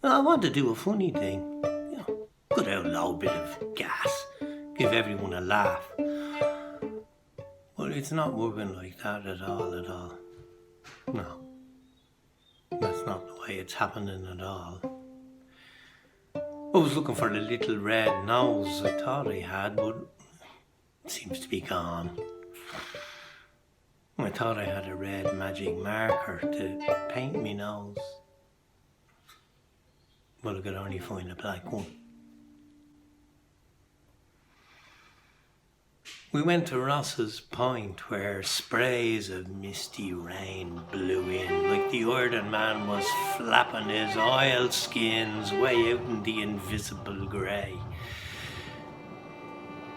I want to do a funny thing. Good old low bit of gas. Give everyone a laugh. But it's not working like that at all. No. That's not the way it's happening at all. I was looking for the little red nose I thought I had, but it seems to be gone. I thought I had a red magic marker to paint me nose, but I could only find a black one. We went to Ross's Point, where sprays of misty rain blew in, like the Iron Man was flapping his oiled skins way out in the invisible grey.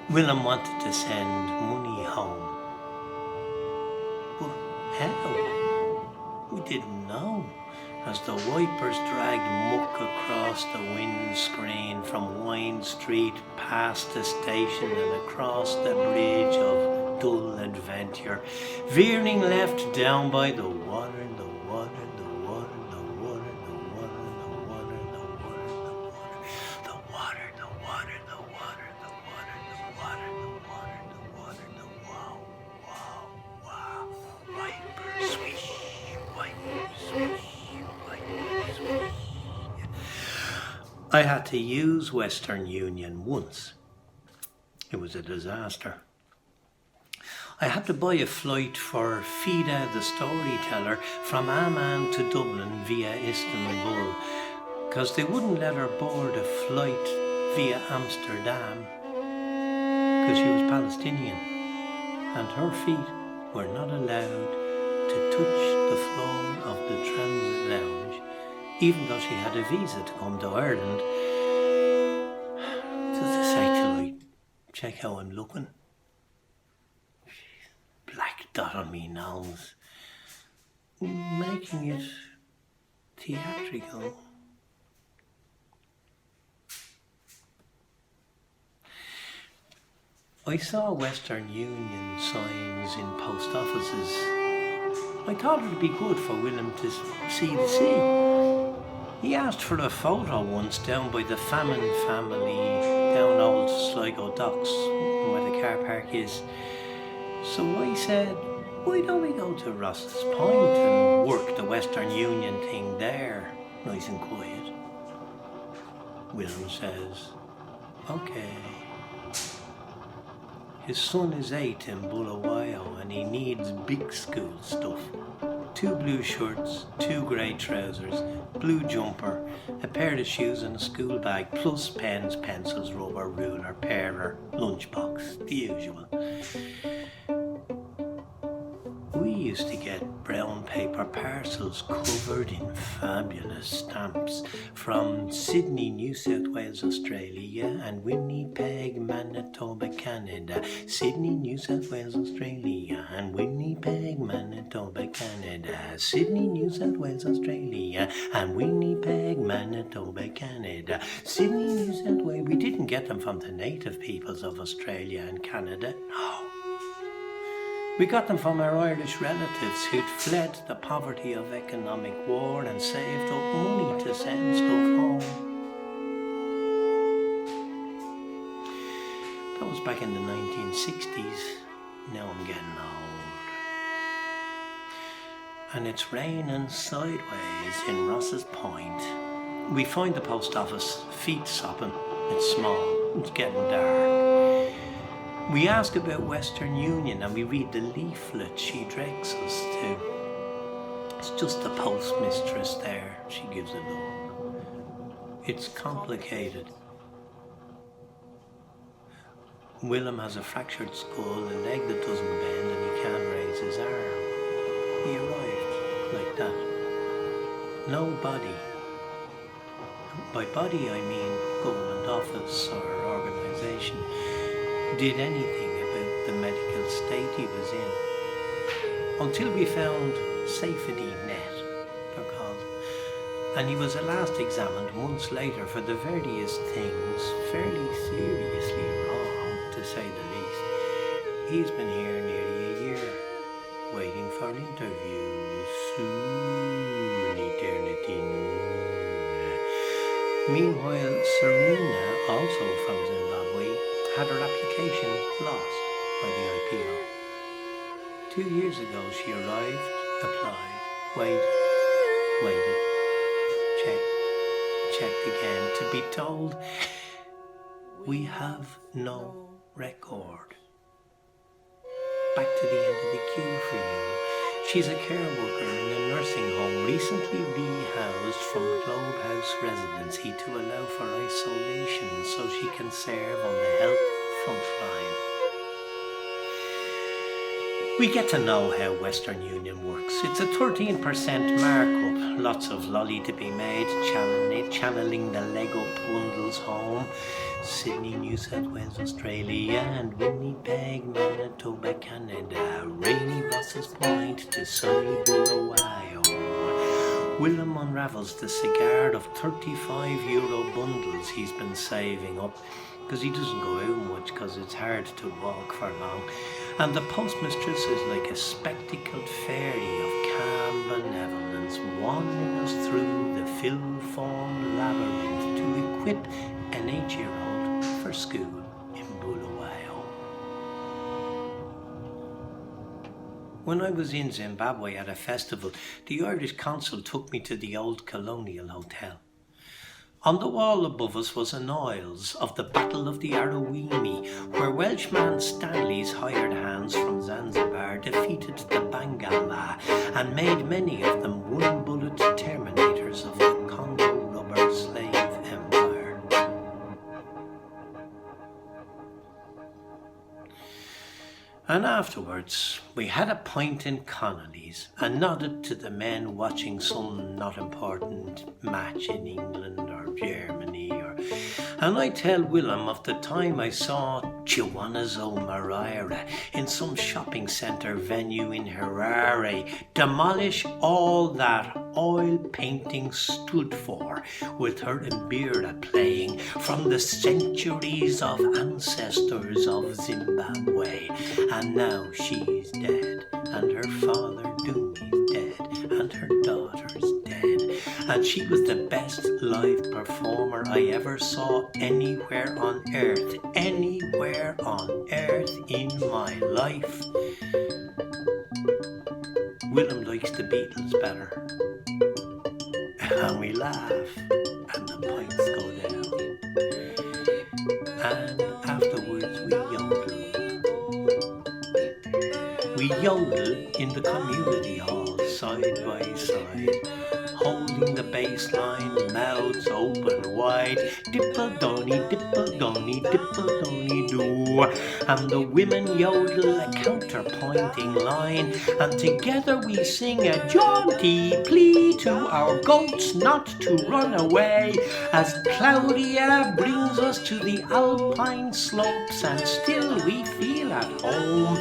Willem wanted to send money home. But how? We didn't know. As the wipers dragged muck across the windscreen from Wine Street past the station and across the bridge of dull adventure, veering left down by the water, the water, the water, the water, the water, the water, the water, the water, the water, the water, the water, the water, the water, the water, the water, the wow, wow, wow, wipers swish, wipers swish. I had to use Western Union once. It was a disaster. I had to buy a flight for Fida the storyteller from Amman to Dublin via Istanbul, because they wouldn't let her board a flight via Amsterdam because she was Palestinian and her feet were not allowed to touch the floor of the transit lounge, even though she had a visa to come to Ireland. Does this actually check how I'm looking? Black dot on me nose, making it theatrical. I saw Western Union signs in post offices. I thought it would be good for Willem to see the sea. He asked for a photo once down by the Famine family, down old Sligo docks, where the car park is. So I said, why don't we go to Ross's Point and work the Western Union thing there, nice and quiet? Willem says, okay. His son is 8 in Bulawayo and he needs big school stuff. 2 blue shirts, 2 grey trousers, blue jumper, a pair of shoes and a school bag, plus pens, pencils, rubber, ruler, parer, lunchbox, the usual. We used to get brown paper parcels covered in fabulous stamps from Sydney, New South Wales, Australia, and Winnipeg, Manitoba, Canada. Sydney, New South Wales, Australia, and Winnipeg, Manitoba, Canada. Sydney, New South Wales, Australia, and Winnipeg, Manitoba, Canada. Sydney, New South Wales. We didn't get them from the native peoples of Australia and Canada. No. We got them from our Irish relatives who'd fled the poverty of economic war and saved up money to send stuff home. That was back in the 1960s. Now I'm getting old. And it's raining sideways in Ross's Point. We find the post office, feet sopping. It's small, it's getting dark. We ask about Western Union and we read the leaflet she directs us to. It's just the postmistress there, she gives a look. It's complicated. Willem has a fractured skull, a leg that doesn't bend, and he can't raise his arm. He arrived like that. No body. By body I mean government office or organisation. Did anything about the medical state he was in. Until we found safety net, they're called. And he was at last examined months later for the various things fairly seriously wrong, to say the least. He's been here nearly a year, waiting for interviews. Soon eternity. Meanwhile, Serena, also from Zimbabwe, had her application lost by the IPO. 2 years ago she arrived, applied, waited, checked again, to be told, we have no record. Back to the end of the queue for you. She's a care worker in a nursing home, recently rehoused from Globe House residency to allow for isolation so she can serve on the health front line. We get to know how Western Union works. It's a 13% markup, lots of lolly to be made, channeling the Lego bundles home. Sydney, New South Wales, Australia, and Winnipeg, Manitoba, Canada. Rainy Ross's Point to sunny Bulawayo. Willem unravels the cigar of €35 bundles he's been saving up, because he doesn't go out much because it's hard to walk for long. And the postmistress is like a spectacled fairy of calm benevolence, wandering us through the fill-formed labyrinth to equip an 8-year-old for school in Bulawayo. When I was in Zimbabwe at a festival, the Irish consul took me to the old colonial hotel. On the wall above us was an oils of the Battle of the Arawimi, where Welshman Stanley's hired hands from Zanzibar defeated the Bangala and made many of them one-bullet terminators of the Congo rubber slave empire. And afterwards, we had a pint in Connolly's and nodded to the men watching some not important match in England or Germany. And I tell Willem of the time I saw Chiwanazo Mariah in some shopping centre venue in Harare demolish all that oil painting stood for, with her Mbira playing from the centuries of ancestors of Zimbabwe. And now she's dead, and her father Doomie's dead, and her daughter's dead. And she was the best live performer I ever saw anywhere on earth in my life. Willem likes the Beatles better. And we laugh, and the pints go down. And afterwards we yodel. We yodel in the community hall, side by side, holding the bass line, mouths open wide. Dipple-donny, dipple-donny, dipple-donny do. And the women yodel a counterpointing line, and together we sing a jaunty plea to our goats not to run away, as Claudia brings us to the alpine slopes, and still we feel at home.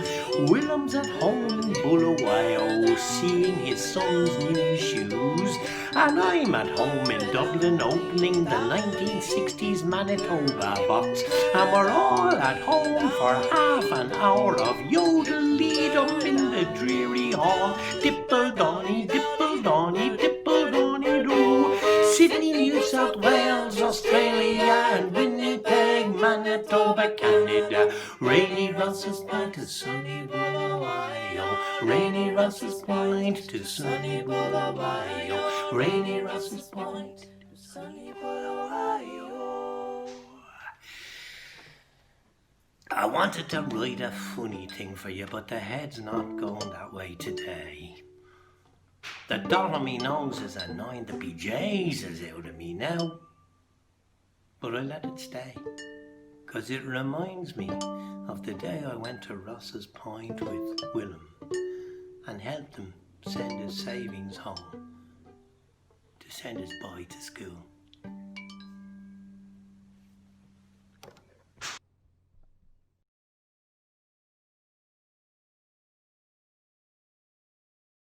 Willem's at home in Bulawayo, seeing his son's new shoes, and I'm at home in Dublin, opening the 1960s Manitoba box, and we're all at home for half an hour of yodel-lead-um in the dreary hall. Dipple-donny, dipple-donny, dipple-donny-doo. Sydney, New South Wales, Australia, and Winnipeg, Manitoba, Canada. Rainy Ross's Point to sunny Bulawayo. Rainy Ross's Point to sunny Bulawayo. Rainy Ross's Point to sunny Bulawayo. I wanted to write a funny thing for you, but the head's not going that way today. The dot on me nose is annoying the bejesus out of me now. But I let it stay, 'cause it reminds me of the day I went to Ross's Point with Willem and helped him send his savings home to send his boy to school.